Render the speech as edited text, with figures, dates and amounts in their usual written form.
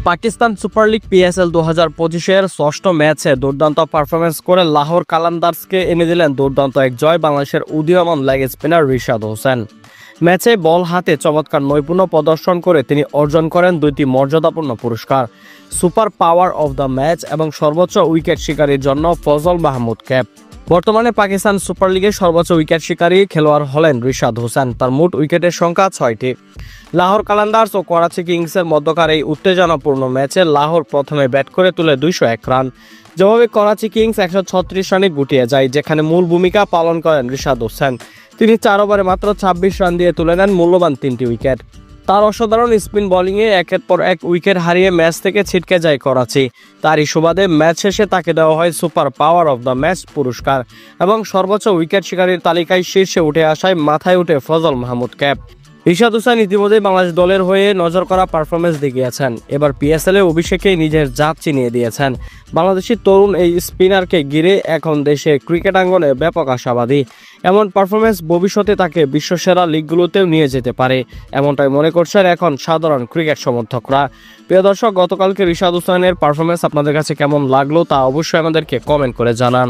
Pakistan super league PSL 2025-এর ষষ্ঠ ম্যাচে দুর্দান্ত পারফরমেন্স করে লাহোর কালান্দার্সকে এনে দিলেন দুর্দান্ত এক জয় বাংলাদেশের উদীয়মান লেগ স্পিনার রিশাদ হোসেন। ম্যাচে বল হাতে চমৎকার নৈপুণ্য প্রদর্শন করে তিনি অর্জন করেন দুইটি মর্যাদাপূর্ণ পুরস্কার, super power of the match এবং সর্বোচ্চ উইকেট শিকারীর জন্য ফজল মাহমুদ ক্যাপ। বর্তমানে পাকিস্তান সুপার লিগের সর্বোচ্চ উইকেট শিকারী খেলোয়াড় হলেন রিশাদ হোসেন। তার মোট উইকেটের সংখ্যা 6টি। লাহোর কালান্দার্স ও করাচি কিংসের মধ্যকার এই উত্তেজনাপূর্ণ ম্যাচে লাহোর প্রথমে ব্যাট করে তুলে 201 রান। জবাবে করাচি কিংস 136 রানে গুটিয়ে যায়, যেখানে মূল ভূমিকা পালন করেন রিশাদ হোসেন। তিনি 4 ওভারে মাত্র 26 রান দিয়ে তুলে নেন মূল্যবান 3টি উইকেট। তার অসাধারণ স্পিন বোলিংয়ে একের পর এক উইকেট হারিয়ে ম্যাচ থেকে ছিটকে যায় করাচি। তারই সুবাদে ম্যাচ শেষে তাকে দেওয়া হয় super power of the match পুরস্কার এবং সর্বোচ্চ উইকেট শিকারীর তালিকায় শীর্ষে উঠে আসায় মাথায় উঠে ফজল মাহমুদ ক্যাপ। রিশাদ হোসেন ইতিমধ্যেই বাংলাদেশ দলের হয়ে নজর করা পারফরমেন্স দেখিয়েছেন। এবার PSL-এ অভিষেকেই নিজের জাত চিনিয়ে দিয়েছেন। বাংলাদেশি তরুণ এই স্পিনারকে ঘিরে এখন দেশে ক্রিকেট আঙ্গনে ব্যাপক আশাবাদী। এমন পারফরমেন্স ভবিষ্যতে তাকে বিশ্বসেরা লিগগুলোতেও নিয়ে যেতে পারে, এমনটাই মনে করছেন এখন সাধারণ ক্রিকেট সমর্থকরা। প্রিয় দর্শক, গতকালকে রিশাদ হোসেনের পারফরমেন্স আপনাদের কাছে কেমন লাগলো তা অবশ্যই আমাদেরকে কমেন্ট করে জানান।